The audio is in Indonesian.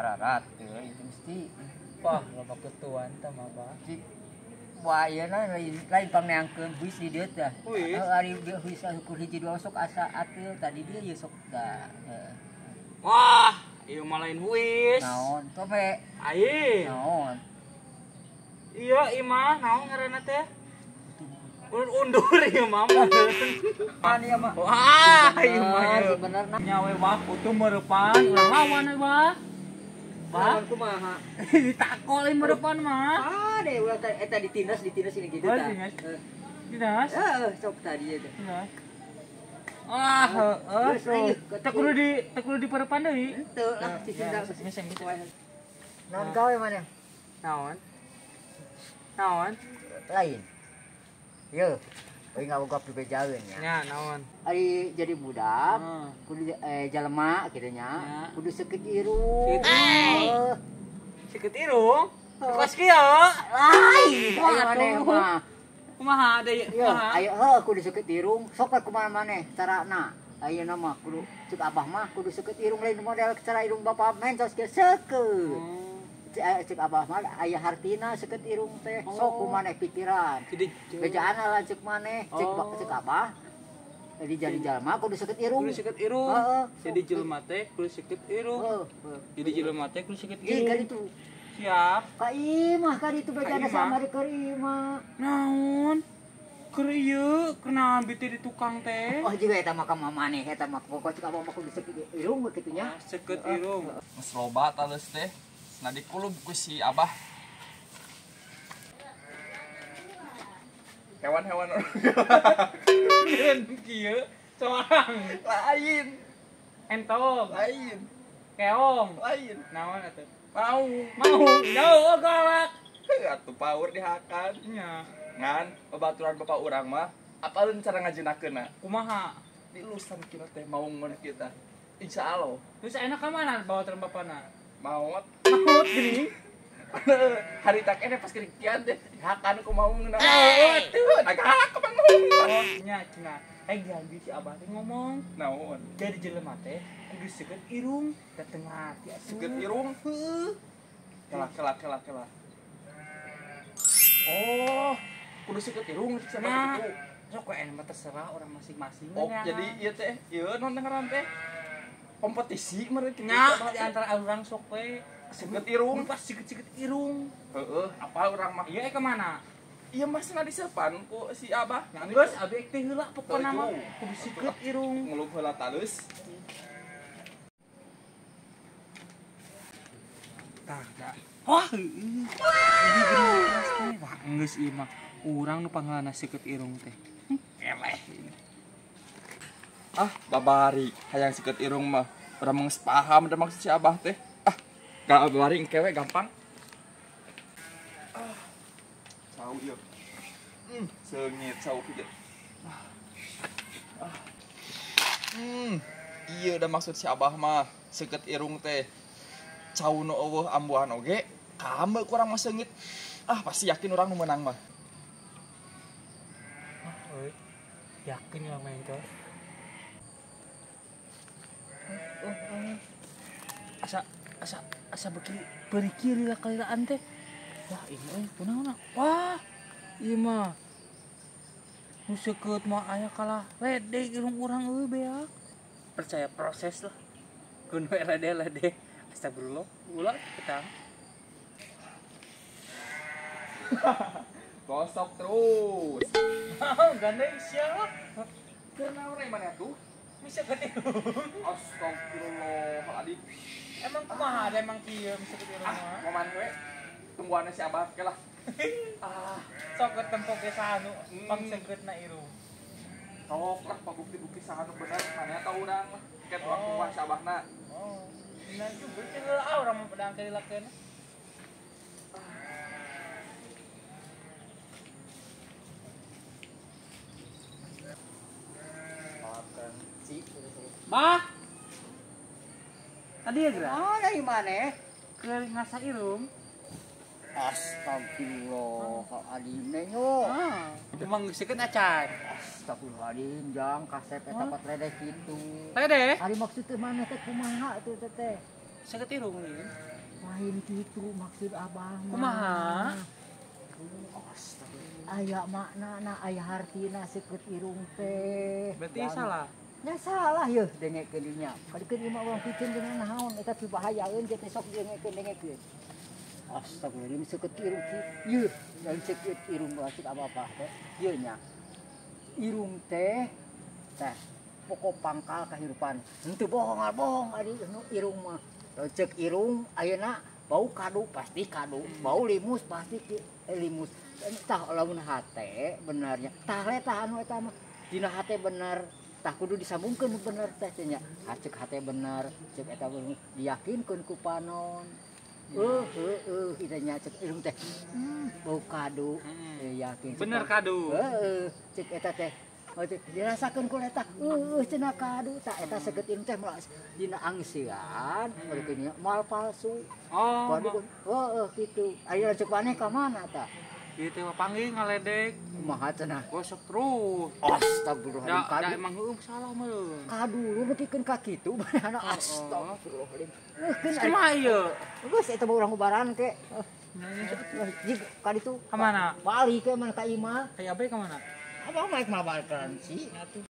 ararat itu mesti wah loba ketuan teh mah Bah. wah ieu na lain pangneangkeun huis di dieu teh. Huis? Ari dieu huis ukur hiji dua sok asa atil tadi dia ieu sok da. Wah, ieu mah lain huis. Naon tope? Aing. Naon? Iya, imah, naon ngaranna teh? Undur ieu mah. Ani mah. Wah, ieu mah ieu. Sebenarnya Nyawe Bah, kudu meurepan urang lawan we Bah. Bah, kumaha? ditakol ieu meurepan mah. Ah, deh ulah eta ditindas ini gitu Oh, tah. dinas. Sok tadi eta. Dinas. Ah, heeh. Teu kudu dipereupan deui. Henteu lah Ya, miseng gitu. Naon gawe mana? Naon? Naon? Lain. Yo, euy ngaboga pibejaeun nya. Nya, naon? Ari jadi budak, Heeh. kudu jalema kitu nya, Ya. kudu seukeut irung. Seukeut Heeh. Sikeut irung. Kos kieu. Lain, Wah, aya maneh atuh. mah. Kumaha deui? Yo, Kumaha? aya kudu seukeut irung, sok kumaha maneh carana. Ayeuna mah kudu ceuk abah mah kudu seukeut irung lain model cara irung bapa mentos kieu seukeut. Cek abah mah aya hartina seukeut irung teh sok kumaneh pikiran. Jadi Bejaana lanceuk maneh cek abah. Jadi jadi jalma kudu seukeut irung. kudu sikeut irung. Heeh. Jadi jelema teh kudu sikeut irung. Heeh. Jadi jelema teh kudu sikeut Jadi ka irung. ditu. Siap. Ka imah ka ditu bejaana Ka imah? sama keur imah. Naon? Keur ieu, kenaon biteu di tukang teh? Oh juga eta mah ka maneh eta mah pokok cek abah mah kudu seukeut irung kitu nya. Sikeut irung. Geus loba tales teh. Nah dikulub ku si Abah. Hewan-hewan Keren kieu, soang. lain, Entong, lain, keong. lain. Naon atuh? Mau. Jauh galak. Atuh paur dihakan. Nya, Ngan babaturan bapak urang mah apalun cara ngajeunakeunna. kumaha? Dilusan kita teh mau ngon kita. Insyaallah Terus enak ka mana bawa terang bapana? maot. Maut gini. Hari tak kene pas kirikian teh dihakan ku mau ngeuna. Atuh. Nagahak ka mang. Oh, nya cenah. Janji si Abah teh ngomong. Naon? Jadi jelema teh kudu seukeut irung ka tengah hati asuh. Seukeut irung. Heuh. Kelak. Oh, kudu seukeut irung sama Nah. itu. Sok we mah terserah orang masing-masing. Oh, jadi ieu teh, ieu non ngaran teh kompetisi meureun nya di antara urang sok we seukeut irung. pas sikeut irung. Heeh, apa urang mah? Iya ke mana? Ieu masna disepan ku si Abah. Geus abi teh heula pokona Tuh, mah itu. kudu sikeut irung. Ngulup heula talus. Tah, dah. Wah, ini geus teh. Wah, geus ieu mah urang nu pangalanna sikeut irung teh. Eleh ini. Ah, babari hayang sikeut irung mah. Urang mah geus paham da maksud si Abah teh. Ah, babari engke we gampang. Ah. Sau ieu. Seungit sau kieu. Ah. Ieu da maksud si Abah mah seukeut irung teh. Cau nu eueuh ambuhan oge, kame ku urang mah seungit. Ah, pasti yakin urang nu meunang mah. Yakin lah main tuh. Asa beri kiri lah kalilaan teh. Wah ini kunaon? Wah iya mah. Nu seukeut mah aya kalah lede irung urang euy beak. Percaya proses lah. Kudu lede. Astagfirullah. Ulah ketang. Gosok terus. Gandeng siapa? Karena orang mana tuh? Bisa ketiru. Astagfirullahaladzim. Emang kumaha ada emang kieu bisa ketiru mah. Momen we. Tungguannya si Abah ke lah. Sok ketempok ke sanu pangsegeutna irung. Sok lah pabukti-bukti sangat benar. Mana tahu orang lah. Ket tungguan si Abahna. Oh. Nah juga kita orang mau pedang kali lakeun. Bah. Tadi ya gerak. Ah, dari mana? Ke ngasa irung. Astagfirullahaladzim nyo. Emang sikeut acan. Astagfirullahaladzim jang kasep eta pat ledek kitu. Teh deh. Ari maksud teh maneh teh kumaha tuh teh? seket irung ieu. Lain kitu maksud abah mah. Kumaha? Aya maknana aya hartina seukeut irung teh. Berarti salah. Ya salah yeuh dengekeun dinya. Kadikeun imah urang pikeun dengan naon eta teu bahayaeun teh sok dengekeun. Astagfirullahaladzim seukeut irung ki yeuh dan seukeut irung maksud abah teh yeuh nya. Irung teh pokok pangkal kahirupan. Henteu bohong ari irung mah. Cek irung ayeuna bau kadu pasti kadu, bau limus pasti limus. Tah lamun hate benernya. Tah eta anu eta mah dina hate bener. Tah kudu disambungkeun bener teh nya. Cek hate bener, cek eta bener diyakinkeun ku panon. Kita nya cek irung teh. Bau kadu. Yakin. Bener kadu. Cek eta teh dirasakeun ku eta cenah kadu tak eta seukeut irung teh dina angsian beureun moal palsu. Kitu. Ayeuna cek maneh ka mana tah? Ieu teh mah panggih ngaledek. Kumaha cenah? Gosok terus. Astagfirullahaladzim kadu. Da emang heueuh salah meureun. Kadu lu nepikeun ka kitu benerna astagfirullahaladzim. Kumaha ieu? Geus eta mah urang ubaran ke. Jig ka ditu. Ka mana? Balik ke mana ka imah. Kayak apa ka mana? Abang maik mah balik sih.